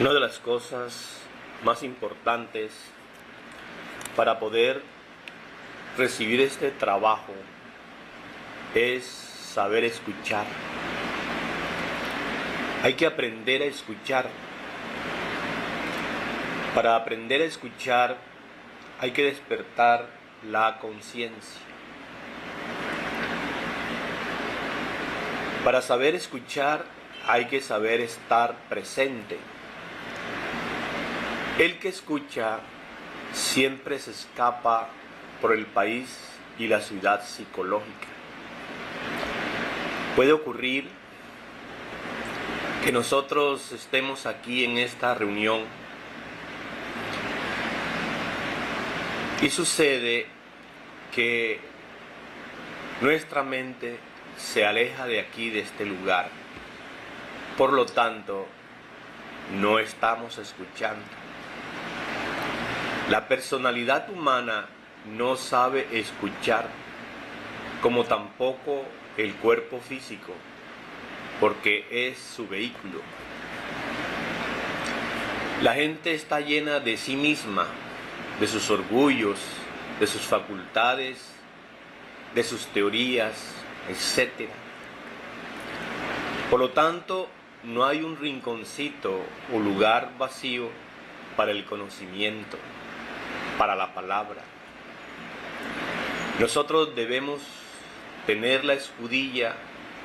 Una de las cosas más importantes para poder recibir este trabajo es saber escuchar. Hay que aprender a escuchar. Para aprender a escuchar hay que despertar la conciencia. Para saber escuchar hay que saber estar presente. El que escucha siempre se escapa por el país y la ciudad psicológica. Puede ocurrir que nosotros estemos aquí en esta reunión y sucede que nuestra mente se aleja de aquí, de este lugar. Por lo tanto, no estamos escuchando. La personalidad humana no sabe escuchar, como tampoco el cuerpo físico, porque es su vehículo. La gente está llena de sí misma, de sus orgullos, de sus facultades, de sus teorías, etc. Por lo tanto, no hay un rinconcito o lugar vacío para el conocimiento, para la palabra. Nosotros debemos tener la escudilla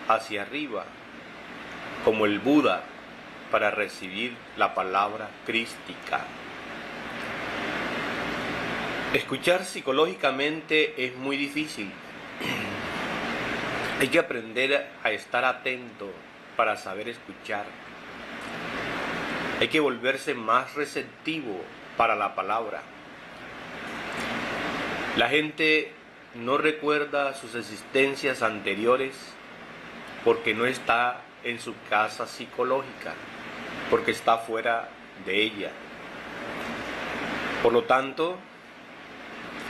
hacia arriba, como el Buda, para recibir la palabra crística. Escuchar psicológicamente es muy difícil. Hay que aprender a estar atento para saber escuchar. Hay que volverse más receptivo para la palabra. La gente no recuerda sus existencias anteriores porque no está en su casa psicológica, porque está fuera de ella. Por lo tanto,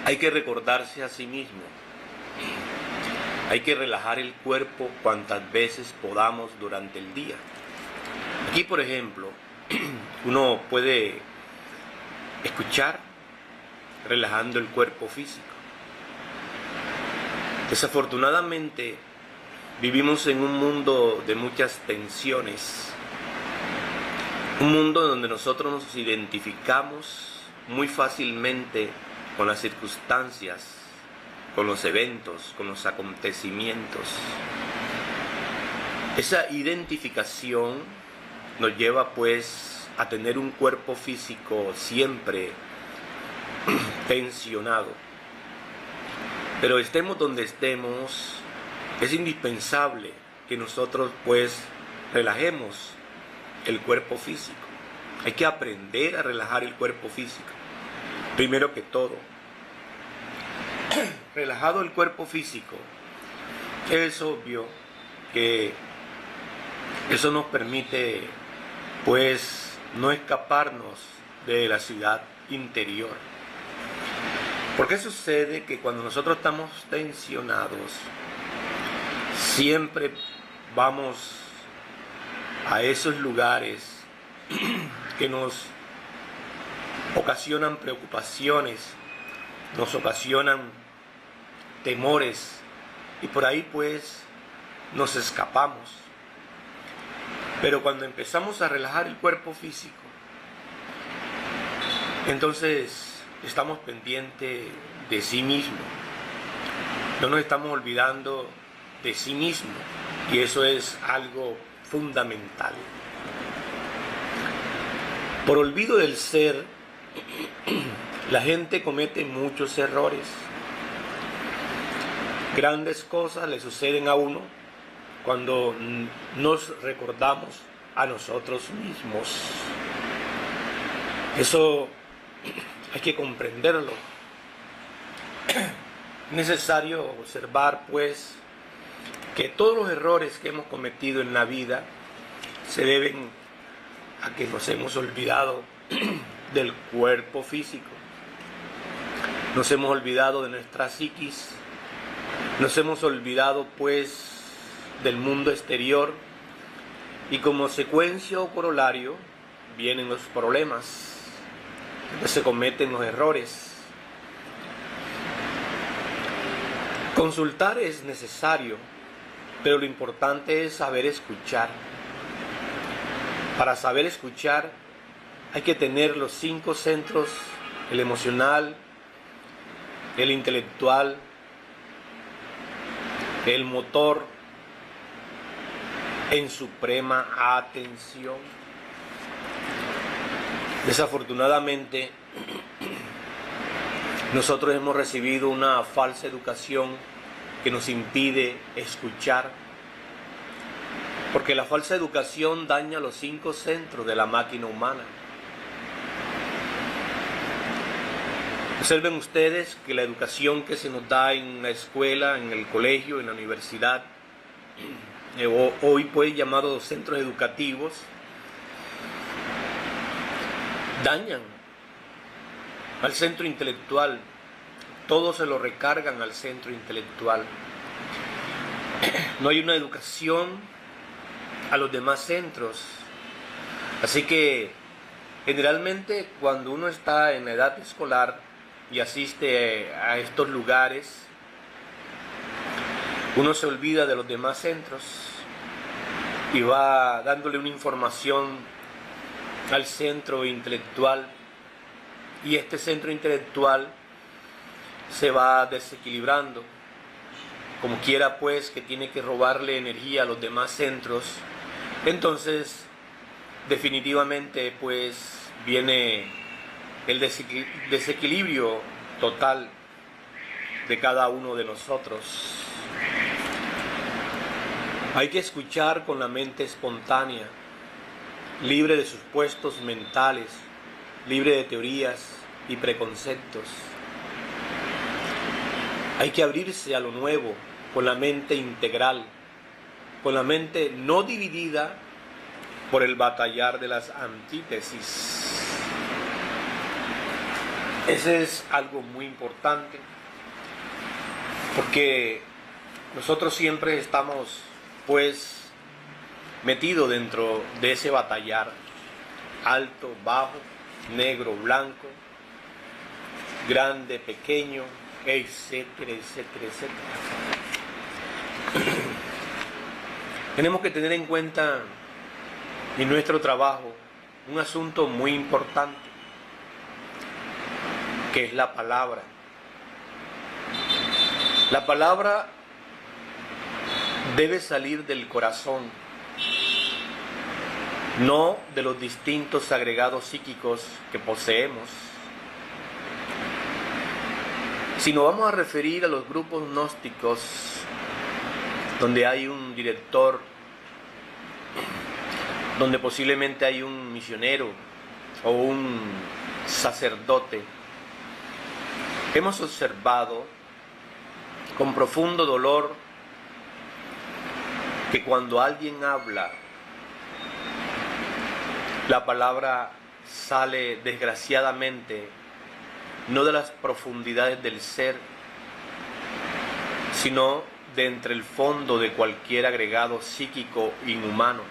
hay que recordarse a sí mismo. Hay que relajar el cuerpo cuantas veces podamos durante el día. Aquí, por ejemplo, uno puede escuchar relajando el cuerpo físico. Desafortunadamente, vivimos en un mundo de muchas tensiones, un mundo donde nosotros nos identificamos muy fácilmente con las circunstancias, con los eventos, con los acontecimientos. Esa identificación nos lleva pues a tener un cuerpo físico siempre tensionado. Pero estemos donde estemos, es indispensable que nosotros pues relajemos el cuerpo físico. Hay que aprender a relajar el cuerpo físico. Primero que todo, relajado el cuerpo físico, es obvio que eso nos permite pues no escaparnos de la ciudad interior. ¿Por qué sucede que cuando nosotros estamos tensionados, siempre vamos a esos lugares que nos ocasionan preocupaciones, nos ocasionan temores, y por ahí pues nos escapamos? Pero cuando empezamos a relajar el cuerpo físico, entonces estamos pendientes de sí mismo, no nos estamos olvidando de sí mismo, y eso es algo fundamental. Por olvido del ser, la gente comete muchos errores. Grandes cosas le suceden a uno cuando nos recordamos a nosotros mismos. Eso hay que comprenderlo. Es necesario observar, pues, que todos los errores que hemos cometido en la vida se deben a que nos hemos olvidado del cuerpo físico. Nos hemos olvidado de nuestra psiquis. Nos hemos olvidado, pues, del mundo exterior. Y como secuencia o corolario vienen los problemas, donde se cometen los errores. Consultar es necesario, pero lo importante es saber escuchar. Para saber escuchar hay que tener los 5 centros: el emocional, el intelectual, el motor, en suprema atención. Desafortunadamente, nosotros hemos recibido una falsa educación que nos impide escuchar, porque la falsa educación daña los 5 centros de la máquina humana. Observen ustedes que la educación que se nos da en la escuela, en el colegio, en la universidad, hoy pues llamados centros educativos, dañan al centro intelectual. Todo se lo recargan al centro intelectual. No hay una educación a los demás centros. Así que generalmente cuando uno está en la edad escolar y asiste a estos lugares, uno se olvida de los demás centros y va dándole una información al centro intelectual, y este centro intelectual se va desequilibrando. Como quiera pues que tiene que robarle energía a los demás centros, entonces definitivamente pues viene el desequilibrio total de cada uno de nosotros. Hay que escuchar con la mente espontánea, libre de supuestos mentales, libre de teorías y preconceptos. Hay que abrirse a lo nuevo con la mente integral, con la mente no dividida por el batallar de las antítesis. Ese es algo muy importante, porque nosotros siempre estamos pues metidos dentro de ese batallar: alto, bajo, negro, blanco, grande, pequeño, etcétera, etcétera, etcétera. Tenemos que tener en cuenta en nuestro trabajo un asunto muy importante, que es la palabra. La palabra debe salir del corazón, no de los distintos agregados psíquicos que poseemos. Si nos vamos a referir a los grupos gnósticos, donde hay un director, donde posiblemente hay un misionero o un sacerdote, hemos observado con profundo dolor que cuando alguien habla, la palabra sale desgraciadamente no de las profundidades del ser, sino de entre el fondo de cualquier agregado psíquico inhumano.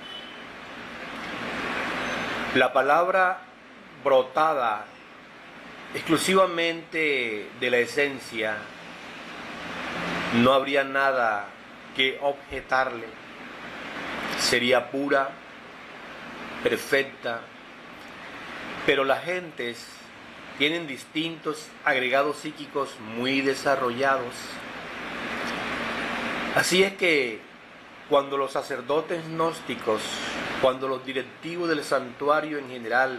La palabra brotada exclusivamente de la esencia, no habría nada que objetarle. Sería pura, perfecta, pero las gentes tienen distintos agregados psíquicos muy desarrollados. Así es que cuando los sacerdotes gnósticos, cuando los directivos del santuario en general,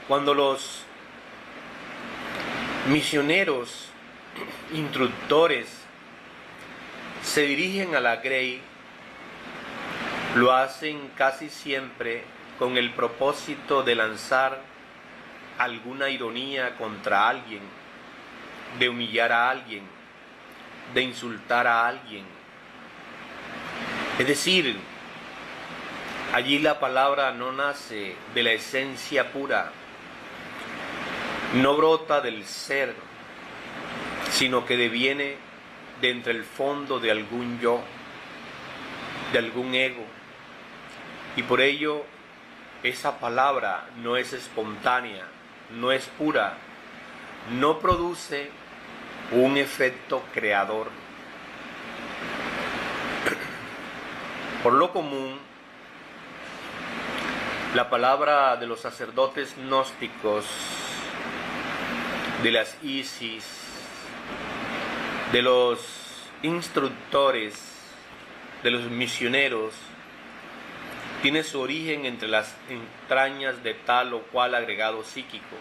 cuando los misioneros, instructores, se dirigen a la Grey, lo hacen casi siempre con el propósito de lanzar alguna ironía contra alguien, de humillar a alguien, de insultar a alguien. Es decir, allí la palabra no nace de la esencia pura, no brota del ser, sino que deviene de entre el fondo de algún yo, de algún ego, y por ello esa palabra no es espontánea, no es pura, no produce un efecto creador. Por lo común, la palabra de los sacerdotes gnósticos, de las Isis, de los instructores, de los misioneros, tiene su origen entre las entrañas de tal o cual agregado psíquico,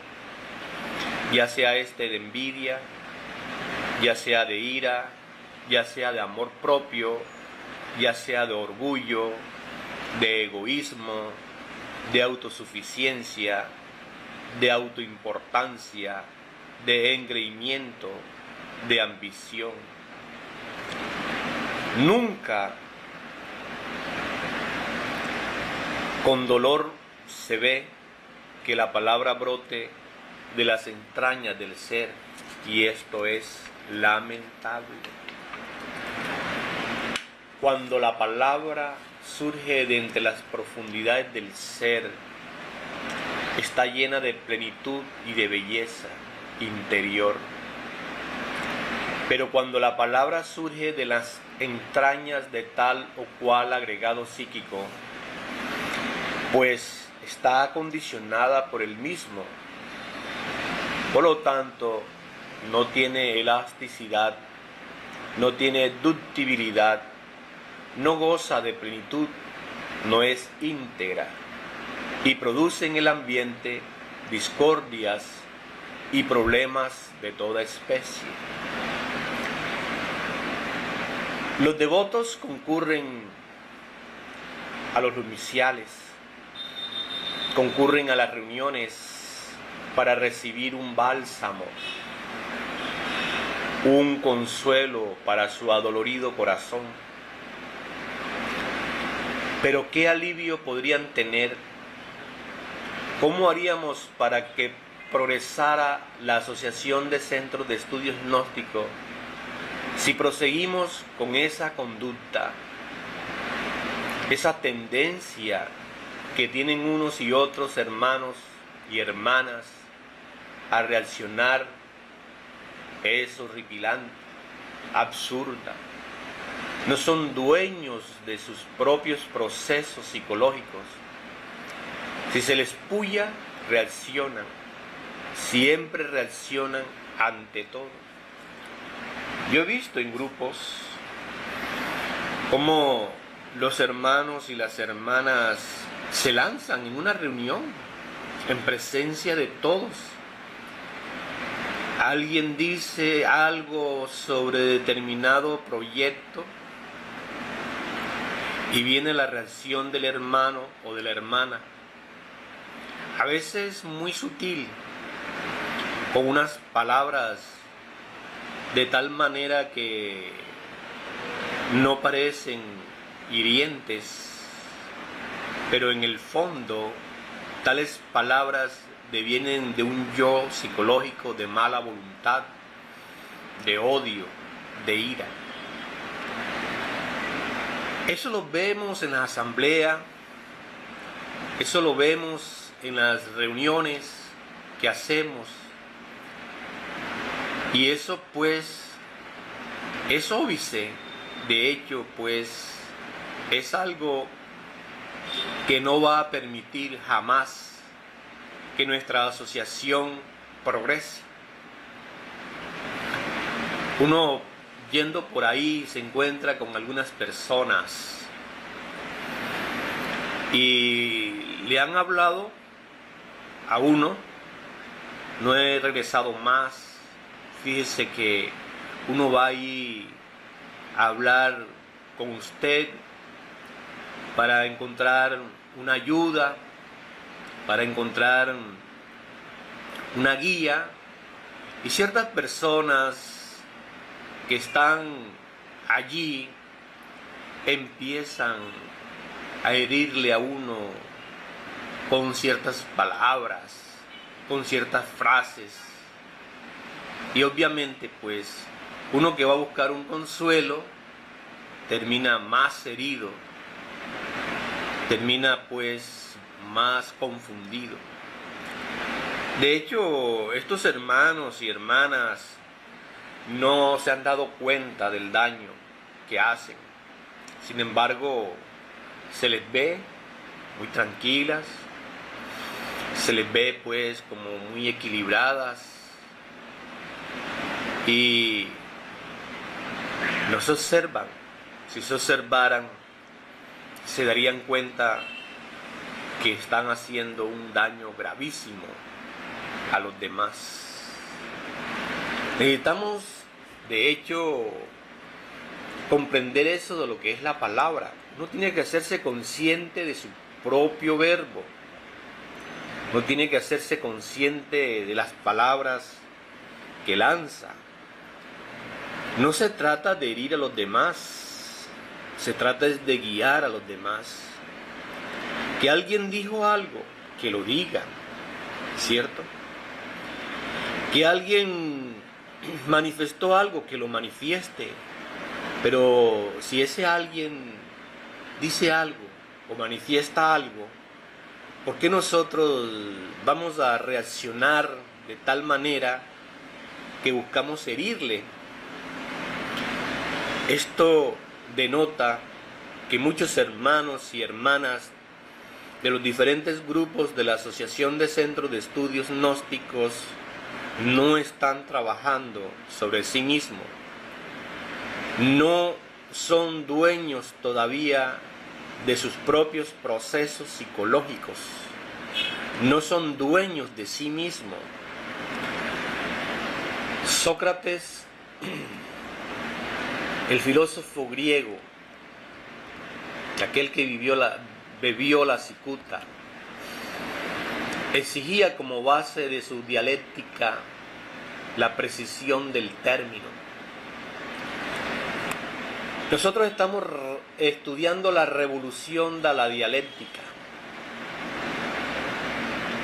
ya sea este de envidia, ya sea de ira, ya sea de amor propio, ya sea de orgullo, de egoísmo, de autosuficiencia, de autoimportancia, de engreimiento, de ambición. Nunca con dolor se ve que la palabra brote de las entrañas del ser, y esto es lamentable. Cuando la palabra surge de entre las profundidades del ser, está llena de plenitud y de belleza interior. Pero cuando la palabra surge de las entrañas de tal o cual agregado psíquico, pues está acondicionada por el mismo. Por lo tanto, no tiene elasticidad, no tiene ductibilidad, no goza de plenitud, no es íntegra, y produce en el ambiente discordias y problemas de toda especie. Los devotos concurren a los noviciales, concurren a las reuniones para recibir un bálsamo, un consuelo para su adolorido corazón. Pero ¿qué alivio podrían tener? ¿Cómo haríamos para que progresara la Asociación de Centros de Estudios Gnósticos si proseguimos con esa conducta, esa tendencia que tienen unos y otros hermanos y hermanas a reaccionar? Es horripilante, absurda. No son dueños de sus propios procesos psicológicos. Si se les puya, reaccionan. Siempre reaccionan ante todo. Yo he visto en grupos cómo los hermanos y las hermanas se lanzan en una reunión en presencia de todos. Alguien dice algo sobre determinado proyecto y viene la reacción del hermano o de la hermana, a veces muy sutil, con unas palabras de tal manera que no parecen hirientes, pero en el fondo tales palabras devienen de un yo psicológico de mala voluntad, de odio, de ira. Eso lo vemos en la asamblea, eso lo vemos en las reuniones que hacemos. Y eso pues es óbice, de hecho pues es algo que no va a permitir jamás que nuestra asociación progrese. Uno yendo por ahí se encuentra con algunas personas y le han hablado a uno, no he regresado más. Fíjese que uno va ahí a hablar con usted para encontrar una ayuda, para encontrar una guía, y ciertas personas que están allí empiezan a herirle a uno con ciertas palabras, con ciertas frases, y obviamente pues uno que va a buscar un consuelo termina más herido, termina pues más confundido. De hecho, estos hermanos y hermanas no se han dado cuenta del daño que hacen. Sin embargo, se les ve muy tranquilas, se les ve pues como muy equilibradas y no se observan. Si se observaran, se darían cuenta que están haciendo un daño gravísimo a los demás. Necesitamos, de hecho, comprender eso de lo que es la palabra. Uno tiene que hacerse consciente de su propio verbo. Uno tiene que hacerse consciente de las palabras que lanza. No se trata de herir a los demás, se trata de guiar a los demás. Que alguien dijo algo, que lo diga, ¿cierto? Que alguien manifestó algo, que lo manifieste. Pero si ese alguien dice algo o manifiesta algo, ¿por qué nosotros vamos a reaccionar de tal manera que buscamos herirle? Esto denota que muchos hermanos y hermanas de los diferentes grupos de la Asociación de Centros de Estudios Gnósticos no están trabajando sobre sí mismos. No son dueños todavía de sus propios procesos psicológicos. No son dueños de sí mismos. Sócrates, el filósofo griego, aquel que bebió la cicuta, exigía como base de su dialéctica la precisión del término. Nosotros estamos estudiando la revolución de la dialéctica.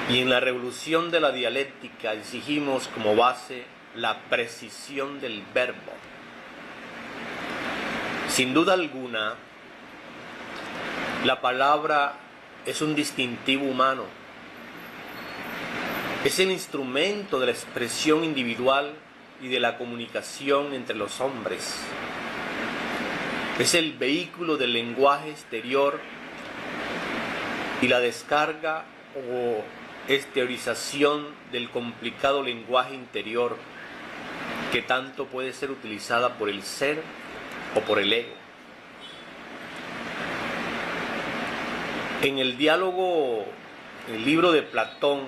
Y en la revolución de la dialéctica exigimos como base la precisión del verbo. Sin duda alguna, la palabra es un distintivo humano. Es el instrumento de la expresión individual y de la comunicación entre los hombres. Es el vehículo del lenguaje exterior y la descarga o exteriorización del complicado lenguaje interior que tanto puede ser utilizada por el ser o por el ego. En el diálogo, el libro de Platón,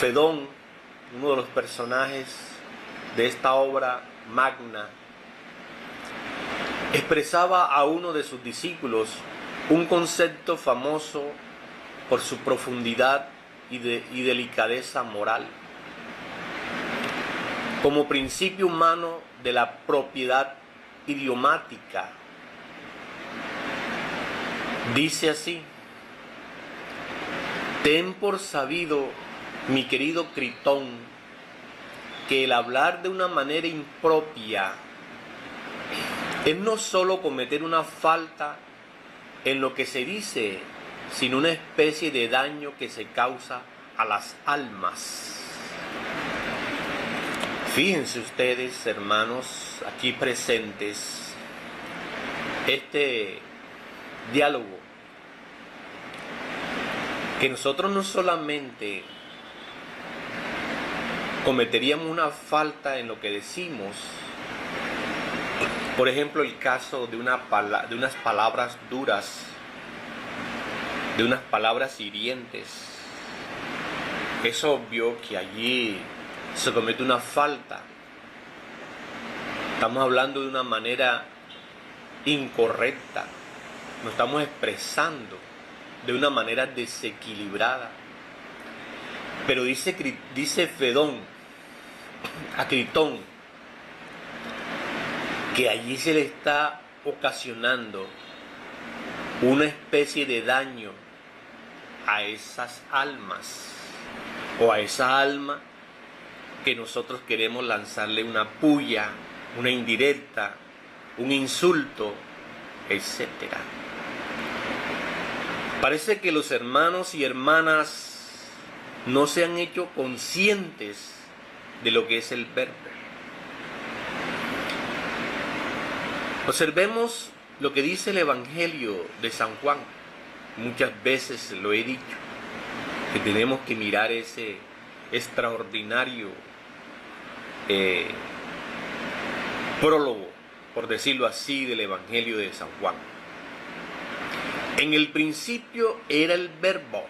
Fedón, uno de los personajes de esta obra magna, expresaba a uno de sus discípulos un concepto famoso por su profundidad y delicadeza moral. Como principio humano de la propiedad idiomática, dice así: ten por sabido, mi querido Critón, que el hablar de una manera impropia es no solo cometer una falta en lo que se dice, sino una especie de daño que se causa a las almas. Fíjense ustedes, hermanos, aquí presentes, este diálogo, que nosotros no solamente cometeríamos una falta en lo que decimos, por ejemplo, el caso de unas palabras duras, de unas palabras hirientes. Es obvio que allí se comete una falta. Estamos hablando de una manera incorrecta. Nos estamos expresando de una manera desequilibrada. Pero dice Fedón a Critón que allí se le está ocasionando una especie de daño a esas almas, o a esa alma que nosotros queremos lanzarle una puya, una indirecta, un insulto, etc. Parece que los hermanos y hermanas no se han hecho conscientes de lo que es el verbo. Observemos lo que dice el Evangelio de San Juan. Muchas veces lo he dicho, que tenemos que mirar ese extraordinario prólogo, por decirlo así, del Evangelio de San Juan. En el principio era el verbo.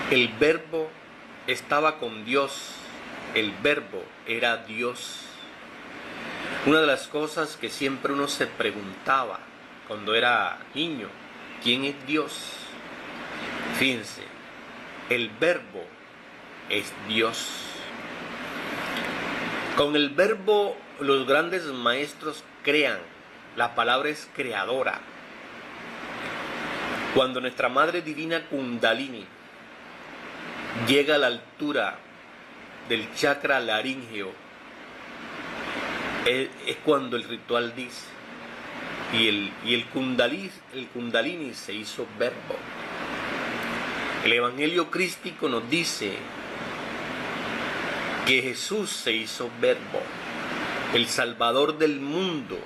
El verbo estaba con Dios. El verbo era Dios. Una de las cosas que siempre uno se preguntaba cuando era niño, ¿quién es Dios? Fíjense, el verbo es Dios. Con el verbo los grandes maestros crean. La palabra es creadora. Cuando nuestra Madre Divina Kundalini llega a la altura del chakra laríngeo, es cuando el ritual dice, y el Kundalini se hizo verbo. El Evangelio crístico nos dice que Jesús se hizo verbo, el Salvador del mundo,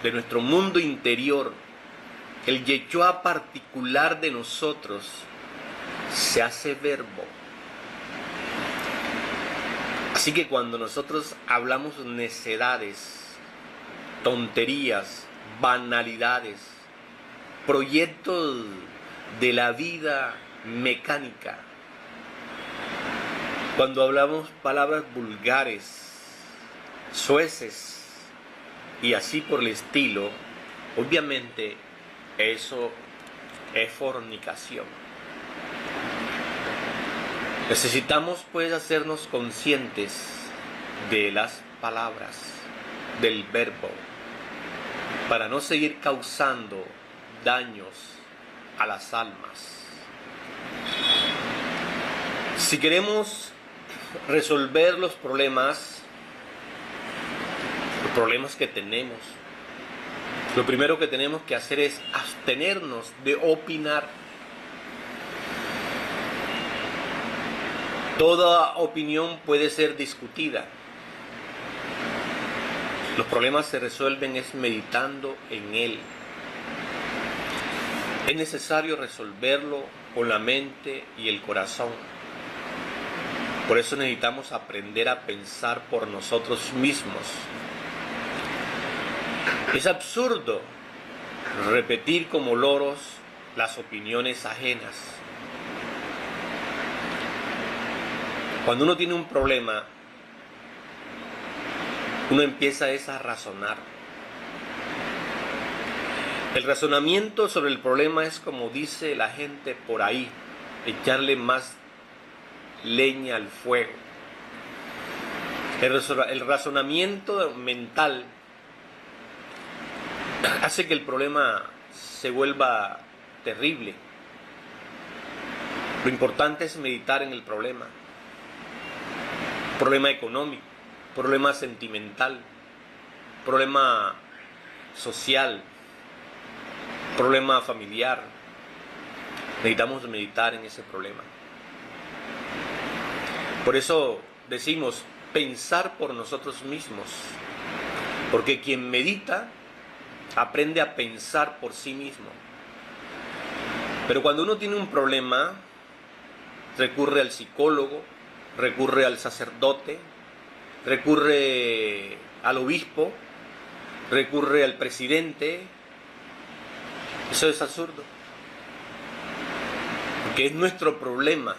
de nuestro mundo interior, el Yeshua particular de nosotros, se hace verbo. Así que cuando nosotros hablamos necedades, tonterías, banalidades, proyectos de la vida mecánica, cuando hablamos palabras vulgares, soeces y así por el estilo, obviamente eso es fornicación. Necesitamos pues hacernos conscientes de las palabras, del verbo, para no seguir causando daños a las almas. Si queremos resolver los problemas que tenemos, lo primero que tenemos que hacer es abstenernos de opinar. Toda opinión puede ser discutida. Los problemas se resuelven es meditando en él. Es necesario resolverlo con la mente y el corazón. Por eso necesitamos aprender a pensar por nosotros mismos. Es absurdo repetir como loros las opiniones ajenas. Cuando uno tiene un problema, uno empieza a razonar. El razonamiento sobre el problema es, como dice la gente por ahí, echarle más leña al fuego. El razonamiento mental hace que el problema se vuelva terrible. Lo importante es meditar en el problema. Problema económico, problema sentimental, problema social, problema familiar. Necesitamos meditar en ese problema. Por eso decimos pensar por nosotros mismos, porque quien medita aprende a pensar por sí mismo. Pero cuando uno tiene un problema, recurre al psicólogo, recurre al sacerdote, recurre al obispo, recurre al presidente. Eso es absurdo, porque es nuestro problema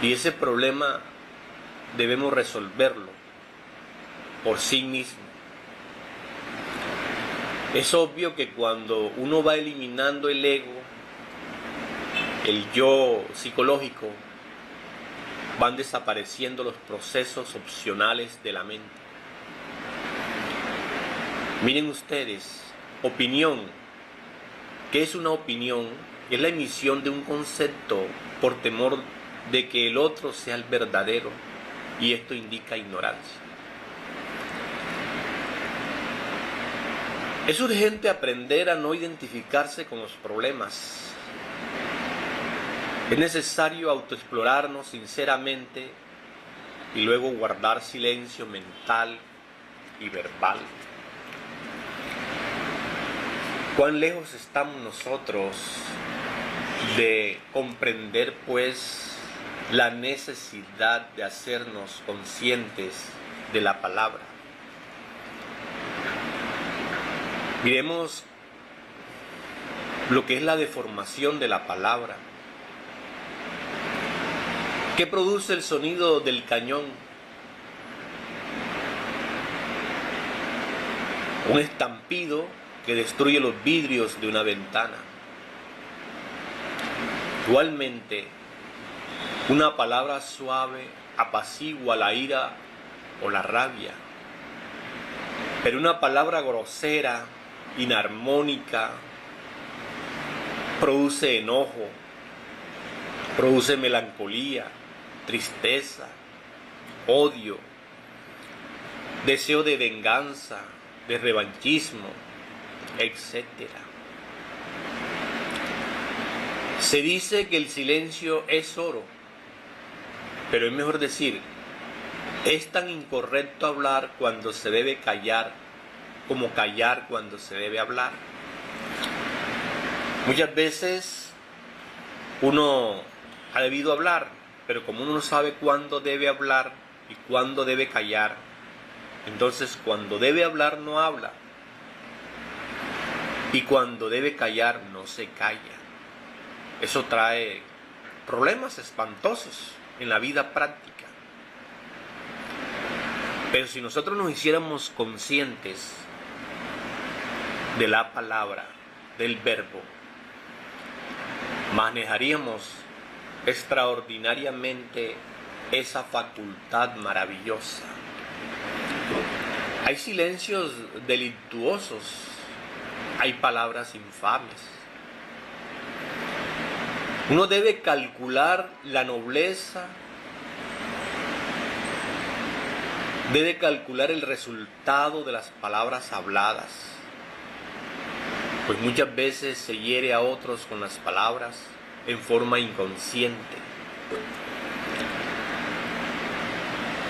y ese problema debemos resolverlo por sí mismo. Es obvio que cuando uno va eliminando el ego, el yo psicológico, van desapareciendo los procesos opcionales de la mente. Miren ustedes, opinión. ¿Qué es una opinión? Es la emisión de un concepto por temor de que el otro sea el verdadero, y esto indica ignorancia. Es urgente aprender a no identificarse con los problemas. Es necesario autoexplorarnos sinceramente y luego guardar silencio mental y verbal. ¿Cuán lejos estamos nosotros de comprender, pues, la necesidad de hacernos conscientes de la palabra? Miremos lo que es la deformación de la palabra. ¿Qué produce el sonido del cañón? Un estampido que destruye los vidrios de una ventana. Igualmente, una palabra suave apacigua la ira o la rabia, pero una palabra grosera, inarmónica, produce enojo, produce melancolía, tristeza, odio, deseo de venganza, de revanchismo, etc. Se dice que el silencio es oro, pero es mejor decir, es tan incorrecto hablar cuando se debe callar como callar cuando se debe hablar. Muchas veces uno ha debido hablar, pero como uno no sabe cuándo debe hablar y cuándo debe callar, entonces cuando debe hablar no habla y cuando debe callar no se calla. Eso trae problemas espantosos en la vida práctica. Pero si nosotros nos hiciéramos conscientes de la palabra, del verbo, manejaríamos extraordinariamente esa facultad maravillosa. Hay silencios delictuosos, hay palabras infames. Uno debe calcular la nobleza, debe calcular el resultado de las palabras habladas, pues muchas veces se hiere a otros con las palabras en forma inconsciente.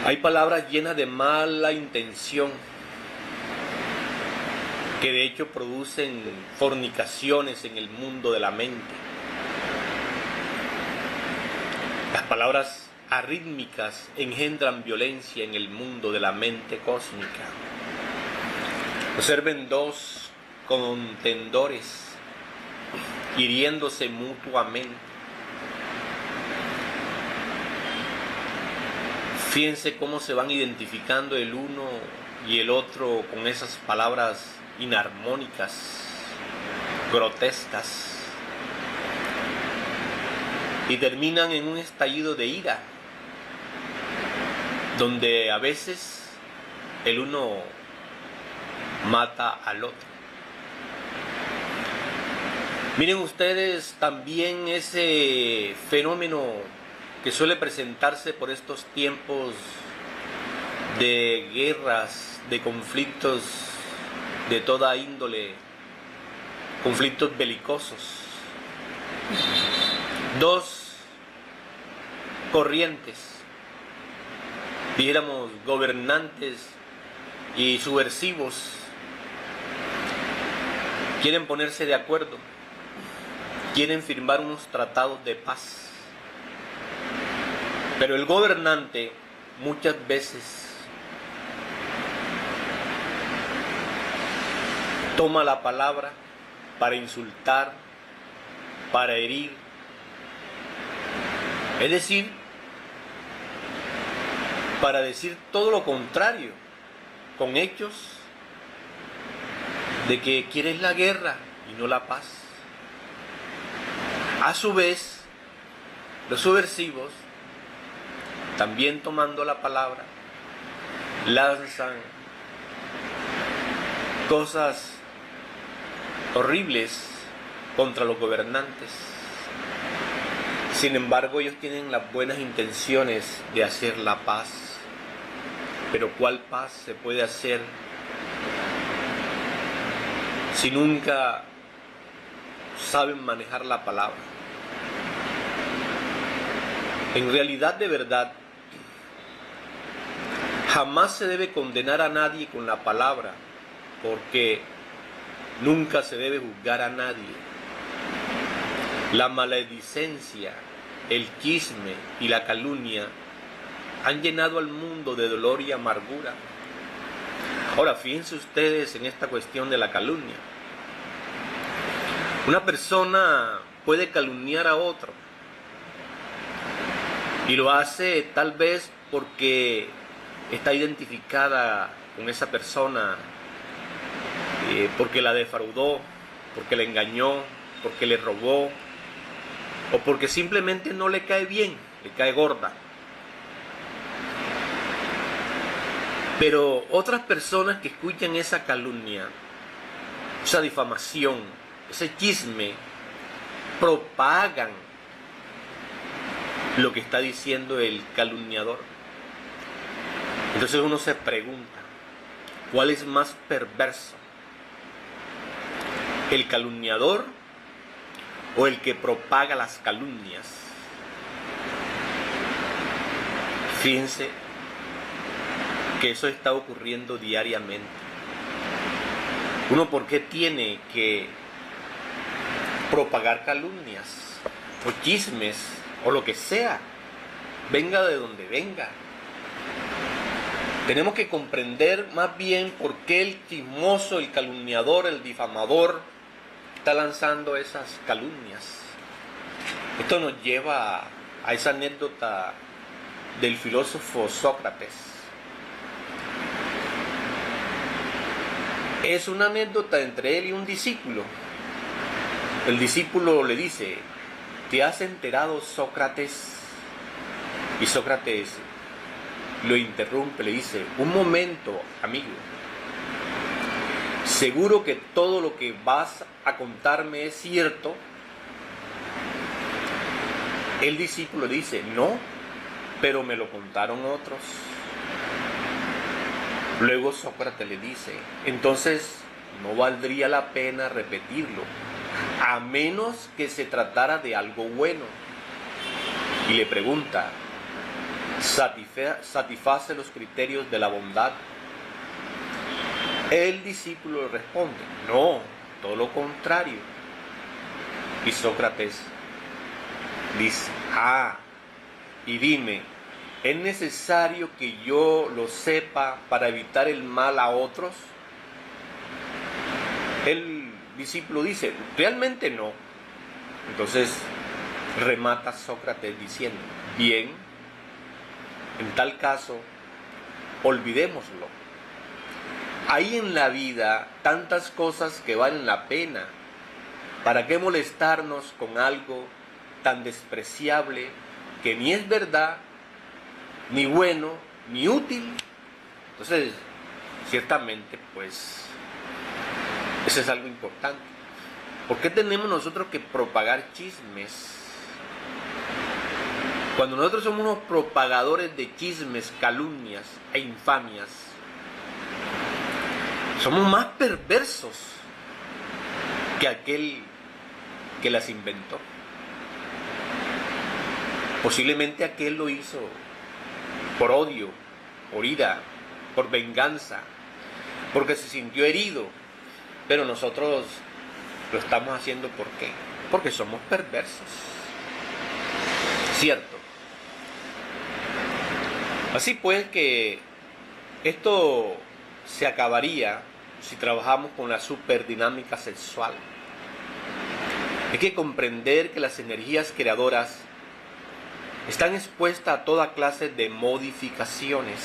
Hay palabras llenas de mala intención que de hecho producen fornicaciones en el mundo de la mente. Las palabras arrítmicas engendran violencia en el mundo de la mente cósmica. Observen dos contendores hiriéndose mutuamente. Fíjense cómo se van identificando el uno y el otro con esas palabras inarmónicas, grotescas, y terminan en un estallido de ira, donde a veces el uno mata al otro. Miren ustedes también ese fenómeno que suele presentarse por estos tiempos de guerras, de conflictos de toda índole, conflictos belicosos. Dos corrientes, dijéramos gobernantes y subversivos, quieren ponerse de acuerdo, quieren firmar unos tratados de paz. Pero el gobernante muchas veces toma la palabra para insultar, para herir, es decir, para decir todo lo contrario, con hechos de que quieres la guerra y no la paz. A su vez, los subversivos, también tomando la palabra, lanzan cosas horribles contra los gobernantes. Sin embargo, ellos tienen las buenas intenciones de hacer la paz. Pero ¿cuál paz se puede hacer si nunca saben manejar la palabra? En realidad, de verdad, jamás se debe condenar a nadie con la palabra, porque nunca se debe juzgar a nadie. La maledicencia, el chisme y la calumnia han llenado al mundo de dolor y amargura. Ahora, fíjense ustedes en esta cuestión de la calumnia. Una persona puede calumniar a otro y lo hace tal vez porque está identificada con esa persona, porque la defraudó, porque la engañó, porque le robó, o porque simplemente no le cae bien, le cae gorda. Pero otras personas que escuchan esa calumnia, esa difamación, ese chisme, propagan lo que está diciendo el calumniador. Entonces uno se pregunta, ¿cuál es más perverso? ¿El calumniador o el que propaga las calumnias? Fíjense que eso está ocurriendo diariamente. Uno, ¿por qué tiene que propagar calumnias o chismes o lo que sea? Venga de donde venga. Tenemos que comprender más bien por qué el chismoso, el calumniador, el difamador está lanzando esas calumnias. Esto nos lleva a esa anécdota del filósofo Sócrates. Es una anécdota entre él y un discípulo. El discípulo le dice: ¿te has enterado, Sócrates? Y Sócrates lo interrumpe, le dice: un momento, amigo. ¿Seguro que todo lo que vas a contarme es cierto? El discípulo dice: no, pero me lo contaron otros. Luego Sócrates le dice: entonces no valdría la pena repetirlo, a menos que se tratara de algo bueno. Y le pregunta: ¿satisface los criterios de la bondad? El discípulo le responde: no, todo lo contrario. Y Sócrates dice: y dime, ¿es necesario que yo lo sepa para evitar el mal a otros? El discípulo dice: realmente no. Entonces remata Sócrates diciendo: bien, en tal caso, olvidémoslo. Hay en la vida tantas cosas que valen la pena. ¿Para qué molestarnos con algo tan despreciable que ni es verdad, ni bueno, ni útil? Entonces, ciertamente, pues, eso es algo importante. ¿Por qué tenemos nosotros que propagar chismes? Cuando nosotros somos unos propagadores de chismes, calumnias e infamias, somos más perversos que aquel que las inventó. Posiblemente aquel lo hizo por odio, por ira, por venganza, porque se sintió herido. Pero nosotros lo estamos haciendo ¿por qué? Porque somos perversos. Cierto. Así pues que esto se acabaría si trabajamos con la superdinámica sexual. Hay que comprender que las energías creadoras están expuestas a toda clase de modificaciones.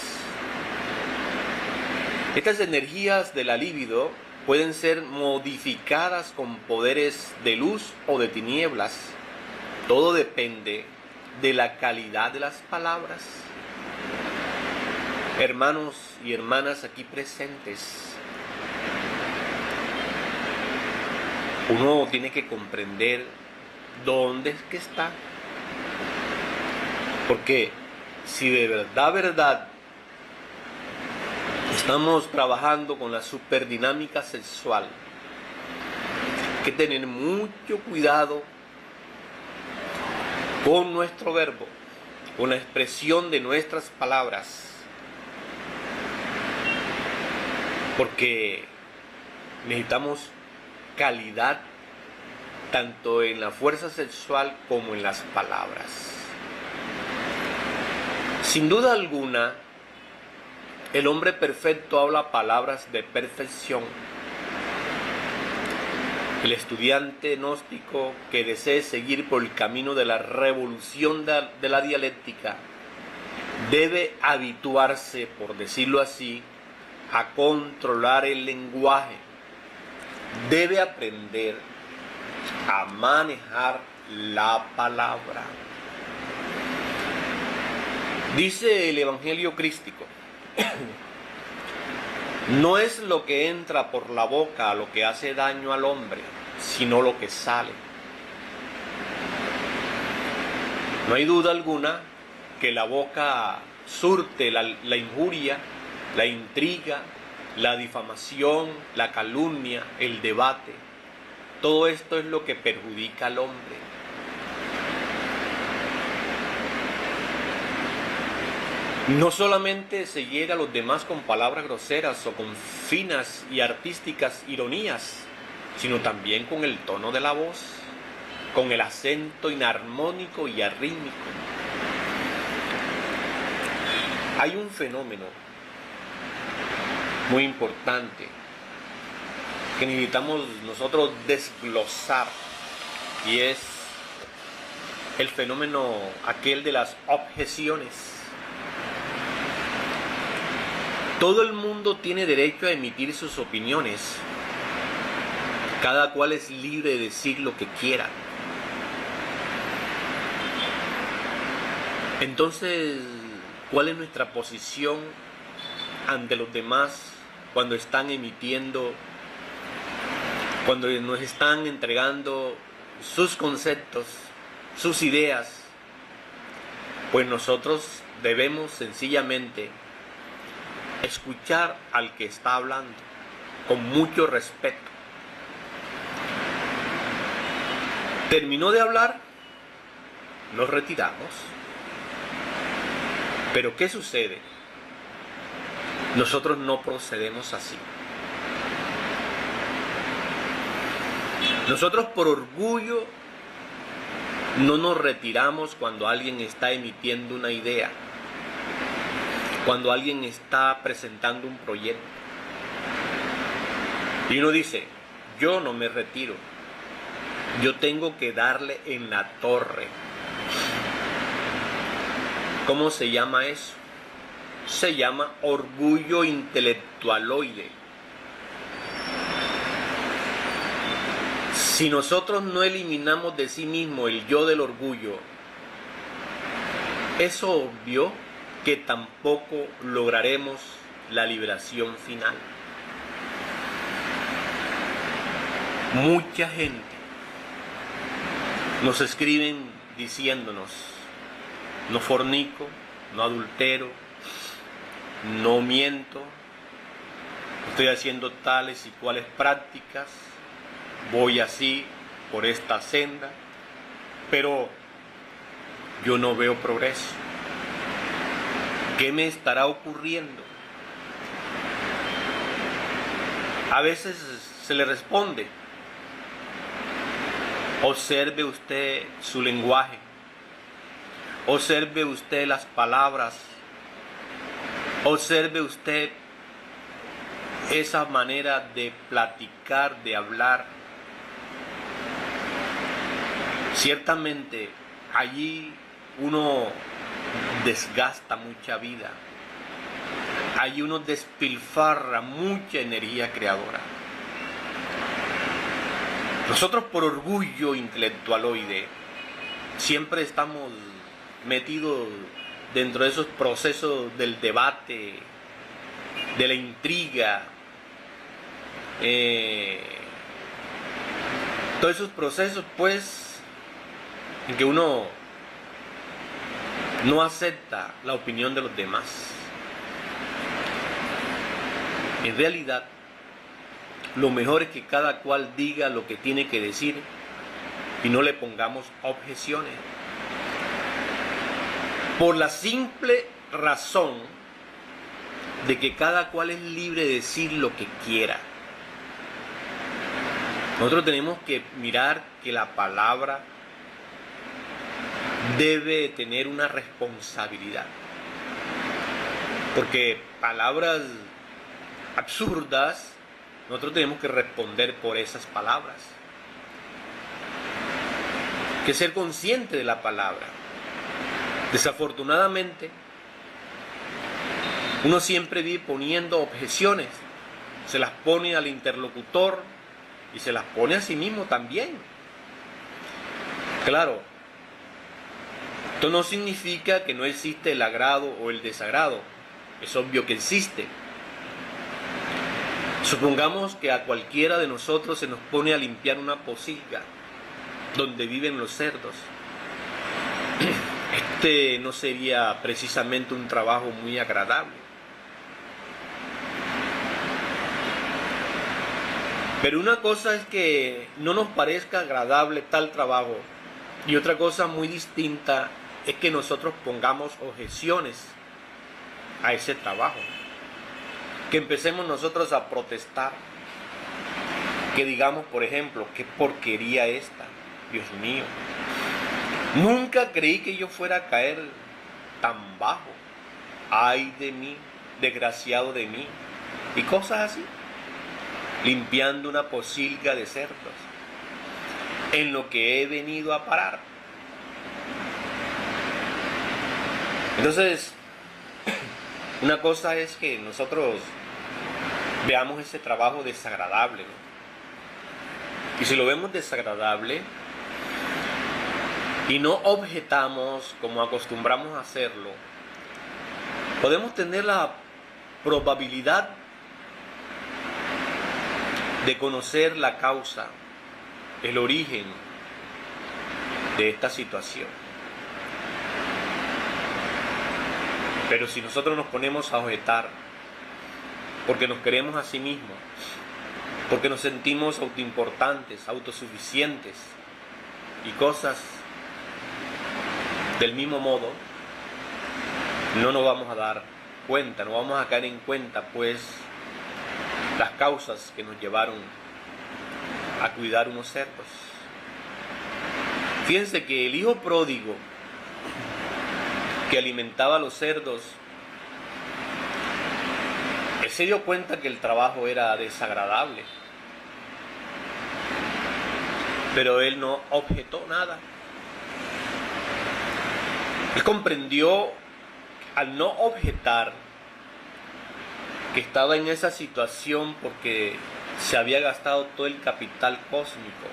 Estas energías de la libido pueden ser modificadas con poderes de luz o de tinieblas. Todo depende de la calidad de las palabras. Hermanos y hermanas aquí presentes, uno tiene que comprender dónde es que está. Porque si de verdad estamos trabajando con la superdinámica sexual, que tener mucho cuidado con nuestro verbo, con la expresión de nuestras palabras, porque necesitamos calidad tanto en la fuerza sexual como en las palabras. Sin duda alguna, el hombre perfecto habla palabras de perfección. El estudiante gnóstico que desee seguir por el camino de la revolución de la dialéctica debe habituarse, por decirlo así, a controlar el lenguaje. Debe aprender a manejar la palabra. Dice el Evangelio crístico: no es lo que entra por la boca lo que hace daño al hombre, sino lo que sale. No hay duda alguna que la boca surte la injuria, la intriga, la difamación, la calumnia, el debate. Todo esto es lo que perjudica al hombre. No solamente se hiere a los demás con palabras groseras o con finas y artísticas ironías, sino también con el tono de la voz, con el acento inarmónico y arrítmico. Hay un fenómeno muy importante que necesitamos nosotros desglosar, y es el fenómeno aquel de las objeciones. Todo el mundo tiene derecho a emitir sus opiniones. Cada cual es libre de decir lo que quiera. Entonces, ¿cuál es nuestra posición ante los demás cuando están emitiendo, cuando nos están entregando sus conceptos, sus ideas? Pues nosotros debemos sencillamente escuchar al que está hablando con mucho respeto. Terminó de hablar, nos retiramos. Pero ¿qué sucede? Nosotros no procedemos así. Nosotros por orgullo no nos retiramos cuando alguien está emitiendo una idea, cuando alguien está presentando un proyecto. Y uno dice: yo no me retiro, yo tengo que darle en la torre. ¿Cómo se llama eso? Se llama orgullo intelectualoide. Si nosotros no eliminamos de sí mismo el yo del orgullo, es obvio que tampoco lograremos la liberación final. Mucha gente nos escriben diciéndonos: no fornico, no adultero, no miento, estoy haciendo tales y cuales prácticas, voy así por esta senda, pero yo no veo progreso. ¿Qué me estará ocurriendo? A veces se le responde: observe usted su lenguaje, observe usted las palabras, observe usted esa manera de platicar, de hablar. Ciertamente allí uno desgasta mucha vida, allí uno despilfarra mucha energía creadora. Nosotros por orgullo intelectualoide siempre estamos metidos dentro de esos procesos del debate, de la intriga, todos esos procesos pues en que uno no acepta la opinión de los demás. En realidad, lo mejor es que cada cual diga lo que tiene que decir y no le pongamos objeciones. Por la simple razón de que cada cual es libre de decir lo que quiera. Nosotros tenemos que mirar que la palabra debe tener una responsabilidad. Porque palabras absurdas, nosotros tenemos que responder por esas palabras. Que ser consciente de la palabra. Desafortunadamente, uno siempre vive poniendo objeciones. Se las pone al interlocutor y se las pone a sí mismo también. Claro, esto no significa que no existe el agrado o el desagrado. Es obvio que existe. Supongamos que a cualquiera de nosotros se nos pone a limpiar una pocilga donde viven los cerdos. Este no sería precisamente un trabajo muy agradable. Pero una cosa es que no nos parezca agradable tal trabajo y otra cosa muy distinta es que nosotros pongamos objeciones a ese trabajo. Que empecemos nosotros a protestar. Que digamos, por ejemplo, qué porquería esta. Dios mío. Nunca creí que yo fuera a caer tan bajo. Ay de mí, desgraciado de mí. Y cosas así. Limpiando una pocilga de cerdos. En lo que he venido a parar. Entonces, una cosa es que nosotros veamos ese trabajo desagradable, ¿no? Y si lo vemos desagradable y no objetamos como acostumbramos a hacerlo, podemos tener la probabilidad de conocer la causa, el origen de esta situación. Pero si nosotros nos ponemos a objetar, porque nos queremos a sí mismos, porque nos sentimos autoimportantes, autosuficientes y cosas del mismo modo, no nos vamos a dar cuenta, no vamos a caer en cuenta, pues, las causas que nos llevaron a cuidar unos cerdos. Fíjense que el hijo pródigo que alimentaba a los cerdos, él se dio cuenta que el trabajo era desagradable, pero él no objetó nada. Él comprendió al no objetar que estaba en esa situación porque se había gastado todo el capital cósmico,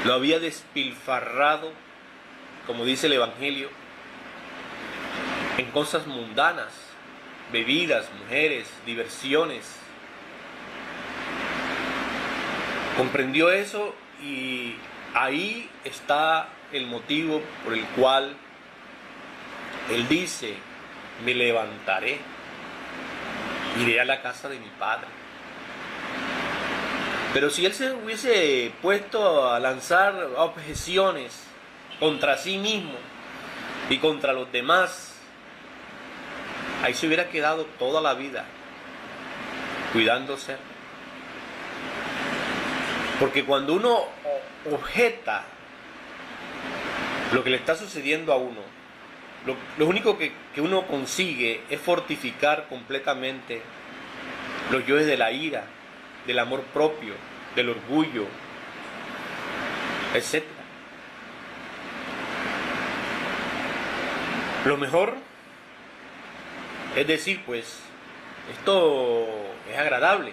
lo había despilfarrado, como dice el Evangelio, en cosas mundanas, bebidas, mujeres, diversiones. Comprendió eso y ahí está el motivo por el cual él dice: me levantaré, iré a la casa de mi padre. Pero si él se hubiese puesto a lanzar objeciones contra sí mismo y contra los demás, ahí se hubiera quedado toda la vida cuidándose. Porque cuando uno objeta lo que le está sucediendo a uno, lo único que uno consigue es fortificar completamente los yoes de la ira, del amor propio, del orgullo, etc. Lo mejor es decir, pues, esto es agradable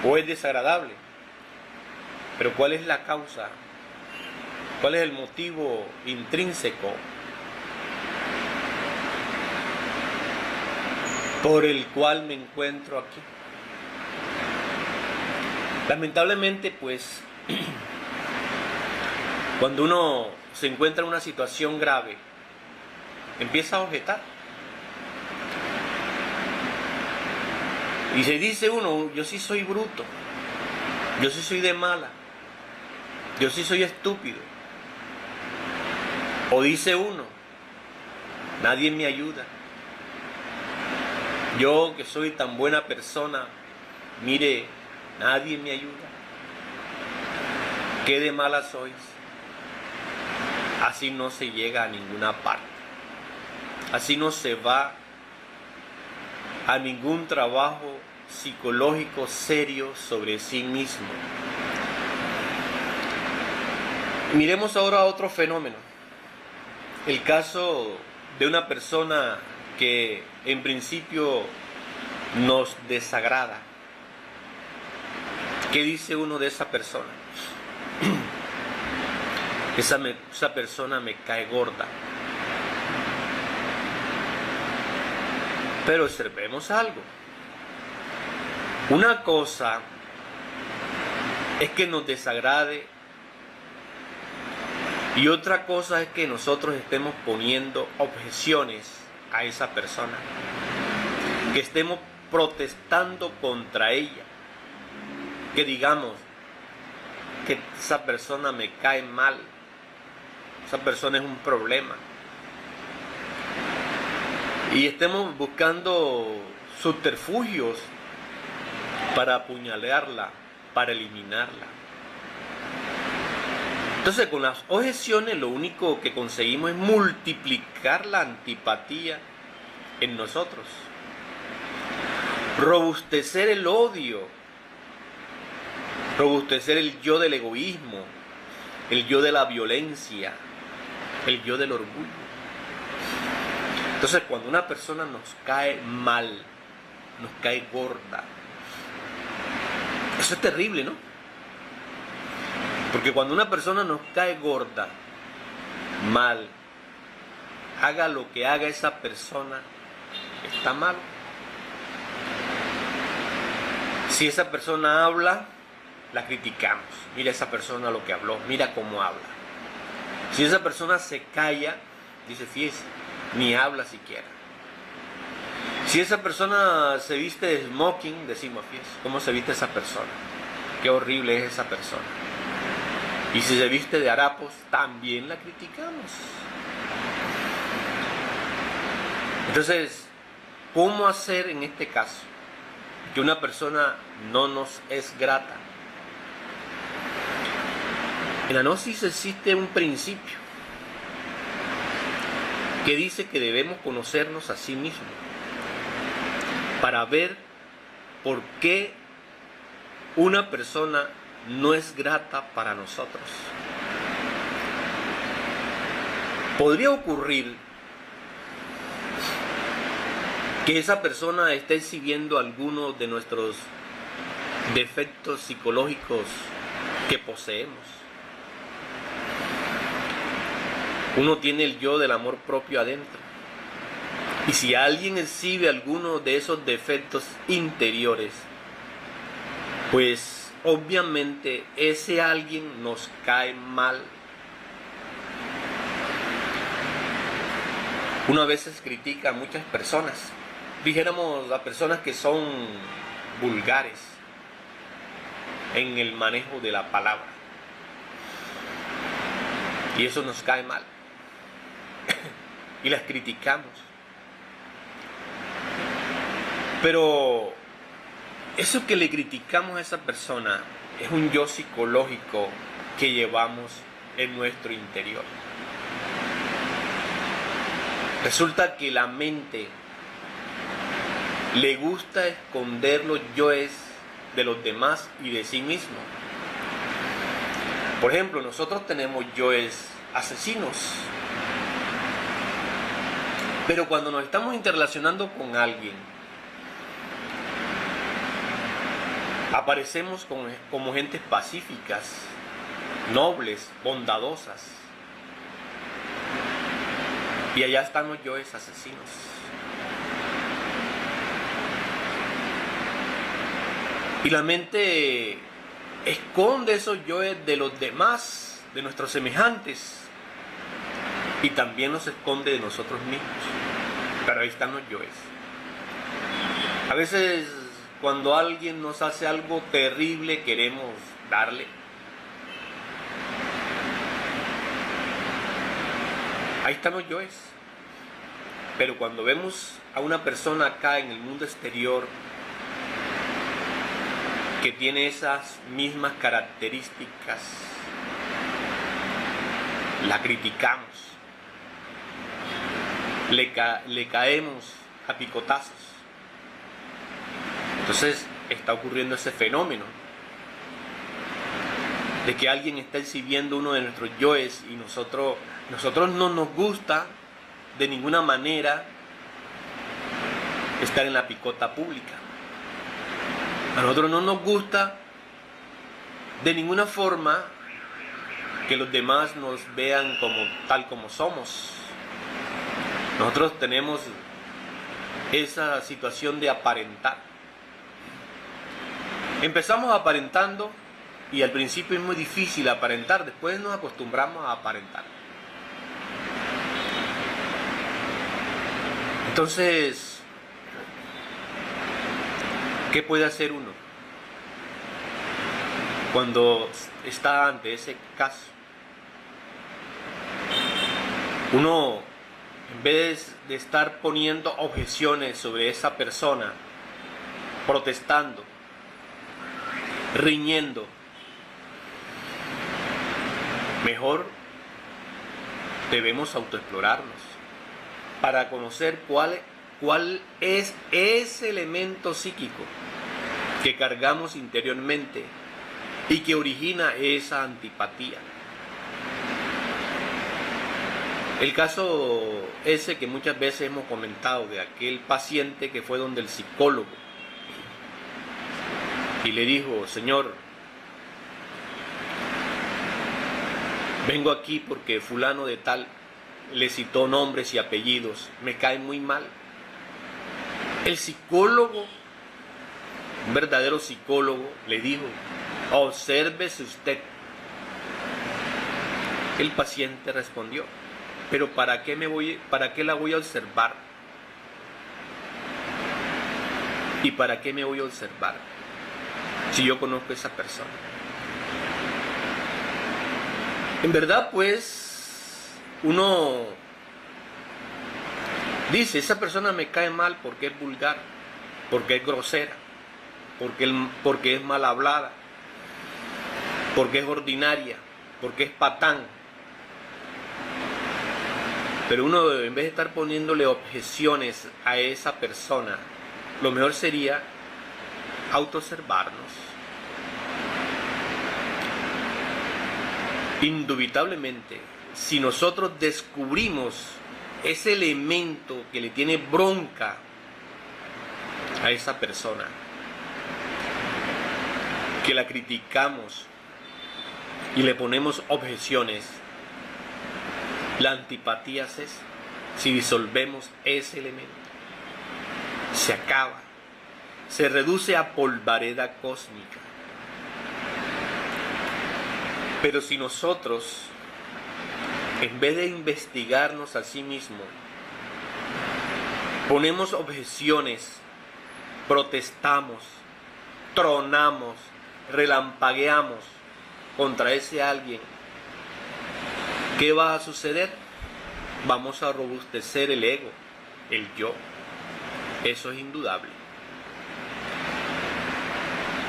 o es desagradable, pero ¿cuál es la causa? ¿Cuál es el motivo intrínseco por el cual me encuentro aquí? Lamentablemente, pues, cuando uno se encuentra en una situación grave, empieza a objetar. Y se dice uno, yo sí soy bruto, yo sí soy de mala, yo sí soy estúpido. O dice uno, nadie me ayuda. Yo que soy tan buena persona, mire, nadie me ayuda. ¿Qué de mala sois? Así no se llega a ninguna parte. Así no se va a ningún trabajo psicológico serio sobre sí mismo. Miremos ahora otro fenómeno. El caso de una persona que en principio nos desagrada. ¿Qué dice uno de esa persona? Esa persona me cae gorda. Pero observemos algo. Una cosa es que nos desagrade y otra cosa es que nosotros estemos poniendo objeciones a esa persona, que estemos protestando contra ella, que digamos que esa persona me cae mal, esa persona es un problema, y estemos buscando subterfugios para apuñalarla, para eliminarla. Entonces, con las objeciones lo único que conseguimos es multiplicar la antipatía en nosotros, robustecer el odio, robustecer el yo del egoísmo, el yo de la violencia, el yo del orgullo. Entonces, cuando una persona nos cae mal, nos cae gorda, eso es terrible, ¿no? Porque cuando una persona nos cae gorda, mal, haga lo que haga esa persona, está mal. Si esa persona habla, la criticamos. Mira esa persona lo que habló, mira cómo habla. Si esa persona se calla, dice, fíjese, ni habla siquiera. Si esa persona se viste de smoking, decimos, fíjese, ¿cómo se viste esa persona? Qué horrible es esa persona. Y si se viste de harapos, también la criticamos. Entonces, ¿cómo hacer en este caso que una persona no nos es grata? En la gnosis existe un principio que dice que debemos conocernos a sí mismos para ver por qué una persona no es grata para nosotros. Podría ocurrir que esa persona esté exhibiendo algunos de nuestros defectos psicológicos que poseemos. Uno tiene el yo del amor propio adentro. Y si alguien exhibe alguno de esos defectos interiores, pues obviamente ese alguien nos cae mal. Uno a veces critica a muchas personas, dijéramos a personas que son vulgares en el manejo de la palabra, y eso nos cae mal y las criticamos. Pero eso que le criticamos a esa persona es un yo psicológico que llevamos en nuestro interior. Resulta que la mente le gusta esconder los yoes de los demás y de sí mismo. Por ejemplo, nosotros tenemos yoes asesinos, pero cuando nos estamos interrelacionando con alguien, aparecemos como gentes pacíficas, nobles, bondadosas. Y allá están los yoes asesinos. Y la mente esconde esos yoes de los demás, de nuestros semejantes. Y también los esconde de nosotros mismos. Pero ahí están los yoes. A veces cuando alguien nos hace algo terrible, queremos darle. Ahí están los yoes. Pero cuando vemos a una persona acá en el mundo exterior que tiene esas mismas características, la criticamos, le caemos a picotazos. Entonces está ocurriendo ese fenómeno de que alguien está exhibiendo uno de nuestros yoes y nosotros no nos gusta de ninguna manera estar en la picota pública. A nosotros no nos gusta de ninguna forma que los demás nos vean tal como somos. Nosotros tenemos esa situación de aparentar. Empezamos aparentando y al principio es muy difícil aparentar, después nos acostumbramos a aparentar. Entonces, ¿qué puede hacer uno cuando está ante ese caso? Uno, en vez de estar poniendo objeciones sobre esa persona, protestando, riñendo, mejor debemos autoexplorarnos para conocer cuál es ese elemento psíquico que cargamos interiormente y que origina esa antipatía. El caso ese que muchas veces hemos comentado de aquel paciente que fue donde el psicólogo y le dijo: Señor, vengo aquí porque fulano de tal, le citó nombres y apellidos, me cae muy mal. El psicólogo, un verdadero psicólogo, le dijo: obsérvese usted. El paciente respondió: pero ¿para qué la voy a observar? ¿Y para qué me voy a observar si yo conozco a esa persona? En verdad, pues, uno dice: esa persona me cae mal porque es vulgar, porque es grosera, porque es mal hablada, porque es ordinaria, porque es patán. Pero uno, en vez de estar poniéndole objeciones a esa persona, lo mejor sería autoobservarnos. Indubitablemente, si nosotros descubrimos ese elemento que le tiene bronca a esa persona, que la criticamos y le ponemos objeciones, la antipatía cesa. Si disolvemos ese elemento, se acaba, se reduce a polvareda cósmica. Pero si nosotros, en vez de investigarnos a sí mismos, ponemos objeciones, protestamos, tronamos, relampagueamos contra ese alguien, ¿qué va a suceder? Vamos a robustecer el ego, el yo. Eso es indudable.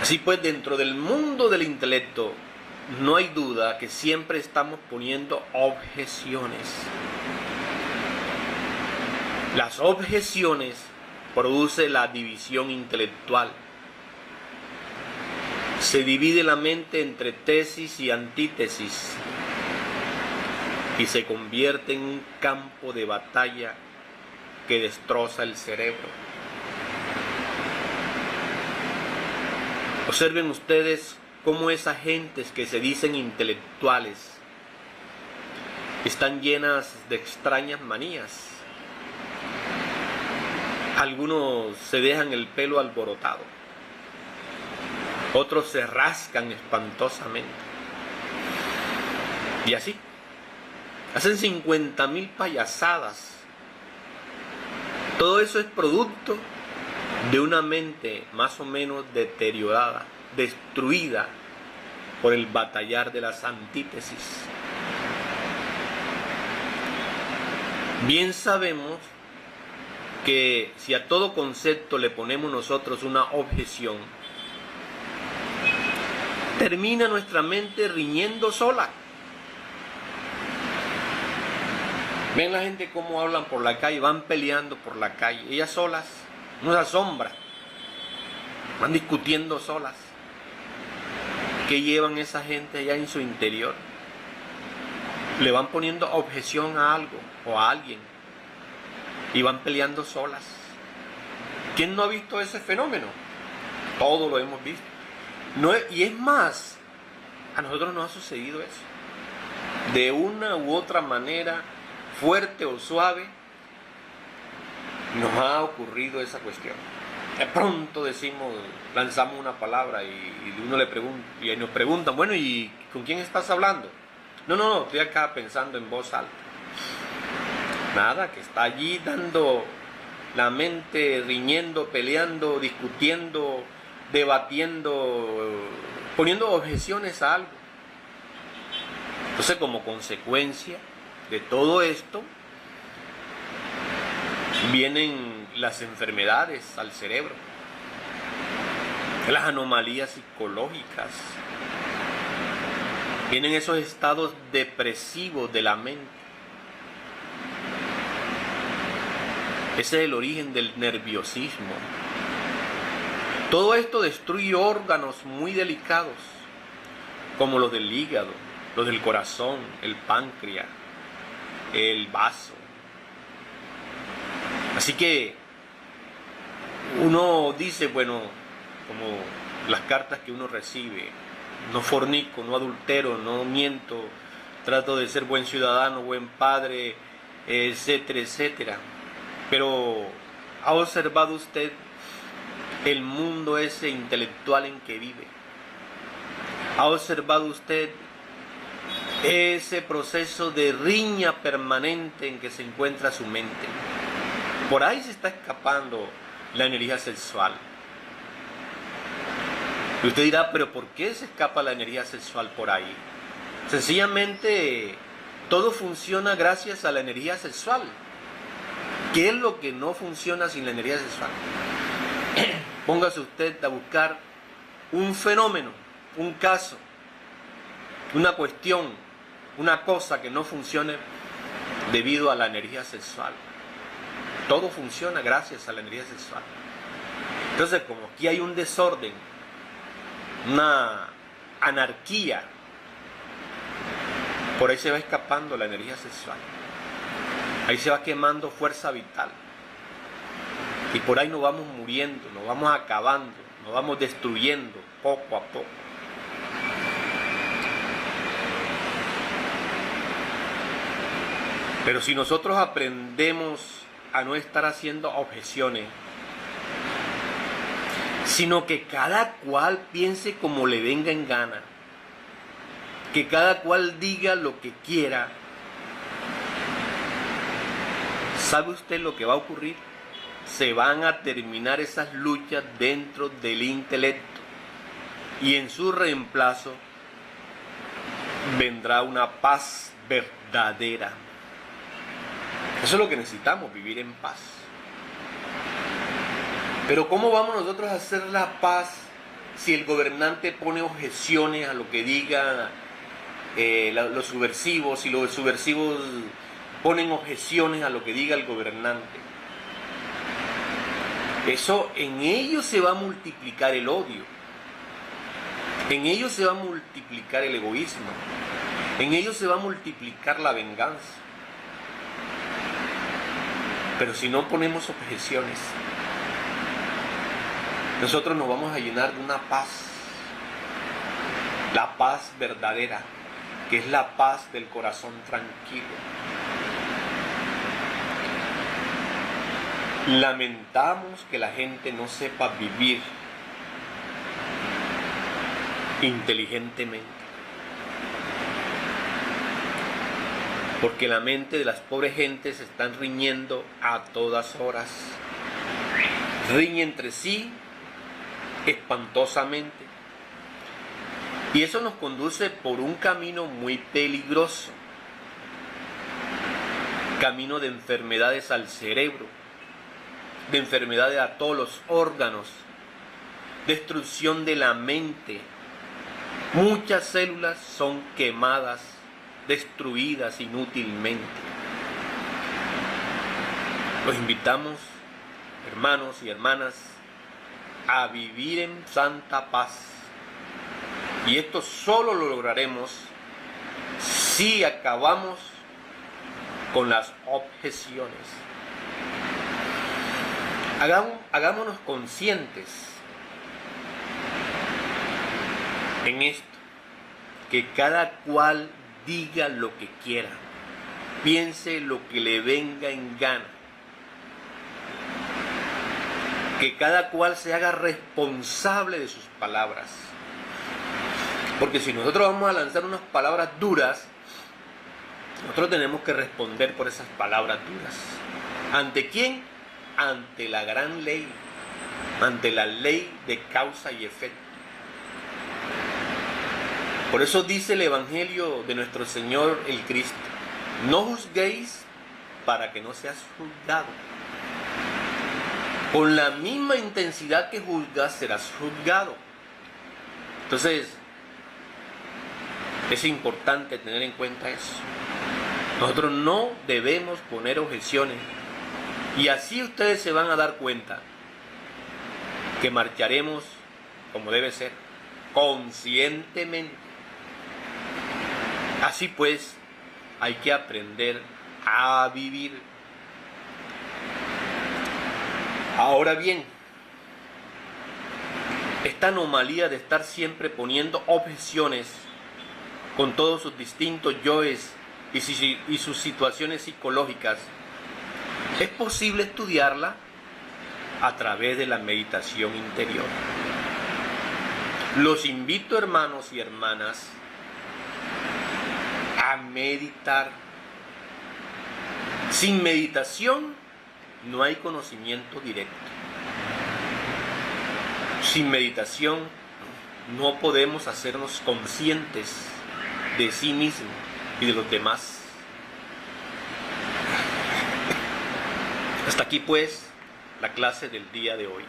Así pues, dentro del mundo del intelecto, no hay duda que siempre estamos poniendo objeciones. Las objeciones producen la división intelectual. Se divide la mente entre tesis y antítesis y se convierte en un campo de batalla que destroza el cerebro. Observen ustedes cómo esas gentes que se dicen intelectuales están llenas de extrañas manías. Algunos se dejan el pelo alborotado, otros se rascan espantosamente, y así hacen 50.000 payasadas. Todo eso es producto de una mente más o menos deteriorada, destruida por el batallar de las antítesis. Bien sabemos que si a todo concepto le ponemos nosotros una objeción, termina nuestra mente riñendo sola. Ven la gente cómo hablan por la calle, van peleando por la calle, ellas solas, no se asombra, van discutiendo solas. ¿Qué llevan esa gente allá en su interior? Le van poniendo objeción a algo o a alguien y van peleando solas. ¿Quién no ha visto ese fenómeno? Todos lo hemos visto. Y es más, a nosotros nos ha sucedido eso. De una u otra manera, fuerte o suave, nos ha ocurrido esa cuestión. De pronto decimos, lanzamos una palabra y uno le pregunta, y nos preguntan, bueno, ¿y con quién estás hablando? No, estoy acá pensando en voz alta. Nada, que está allí dando la mente, riñendo, peleando, discutiendo, debatiendo, poniendo objeciones a algo. Entonces, como consecuencia de todo esto, vienen las enfermedades al cerebro, las anomalías psicológicas, vienen esos estados depresivos de la mente. Ese es el origen del nerviosismo. Todo esto destruye órganos muy delicados, como los del hígado, los del corazón, el páncreas, el vaso. Así que uno dice, bueno, como las cartas que uno recibe, no fornico, no adultero, no miento, trato de ser buen ciudadano, buen padre, etcétera, etcétera. Pero ¿ha observado usted el mundo ese intelectual en que vive? ¿Ha observado usted ese proceso de riña permanente en que se encuentra su mente? Por ahí se está escapando la energía sexual. Y usted dirá, pero ¿por qué se escapa la energía sexual por ahí? Sencillamente, todo funciona gracias a la energía sexual. ¿Qué es lo que no funciona sin la energía sexual? Póngase usted a buscar un fenómeno, un caso, una cuestión, una cosa que no funcione debido a la energía sexual. Todo funciona gracias a la energía sexual. Entonces, como aquí hay un desorden, una anarquía, por ahí se va escapando la energía sexual. Ahí se va quemando fuerza vital. Y por ahí nos vamos muriendo, nos vamos acabando, nos vamos destruyendo poco a poco. Pero si nosotros aprendemos a no estar haciendo objeciones, sino que cada cual piense como le venga en gana, que cada cual diga lo que quiera, ¿sabe usted lo que va a ocurrir? Se van a terminar esas luchas dentro del intelecto y en su reemplazo vendrá una paz verdadera. Eso es lo que necesitamos, vivir en paz. Pero ¿cómo vamos nosotros a hacer la paz si el gobernante pone objeciones a lo que diga los subversivos, si los subversivos ponen objeciones a lo que diga el gobernante? Eso, en ellos se va a multiplicar el odio, en ellos se va a multiplicar el egoísmo, en ellos se va a multiplicar la venganza. Pero si no ponemos objeciones, nosotros nos vamos a llenar de una paz, la paz verdadera, que es la paz del corazón tranquilo. Lamentamos que la gente no sepa vivir inteligentemente, porque la mente de las pobres gentes se están riñendo a todas horas. riñen entre sí espantosamente. Y eso nos conduce por un camino muy peligroso, camino de enfermedades al cerebro, de enfermedades a todos los órganos, destrucción de la mente. Muchas células son quemadas, destruidas inútilmente. Los invitamos, hermanos y hermanas, a vivir en santa paz. Y esto solo lo lograremos si acabamos con las objeciones. Hagámonos conscientes en esto, que cada cual diga lo que quiera, piense lo que le venga en gana, que cada cual se haga responsable de sus palabras, porque si nosotros vamos a lanzar unas palabras duras, nosotros tenemos que responder por esas palabras duras. ¿Ante quién? Ante la gran ley, ante la ley de causa y efecto. Por eso dice el Evangelio de nuestro Señor el Cristo: no juzguéis para que no seas juzgado. Con la misma intensidad que juzgas, serás juzgado. Entonces, es importante tener en cuenta eso. Nosotros no debemos poner objeciones. Y así ustedes se van a dar cuenta que marcharemos como debe ser, conscientemente. Así pues, hay que aprender a vivir. Ahora bien, esta anomalía de estar siempre poniendo objeciones con todos sus distintos yoes y sus situaciones psicológicas, es posible estudiarla a través de la meditación interior. Los invito, hermanos y hermanas, a meditar. Sin meditación no hay conocimiento directo. Sin meditación no podemos hacernos conscientes de sí mismos y de los demás. Hasta aquí pues la clase del día de hoy.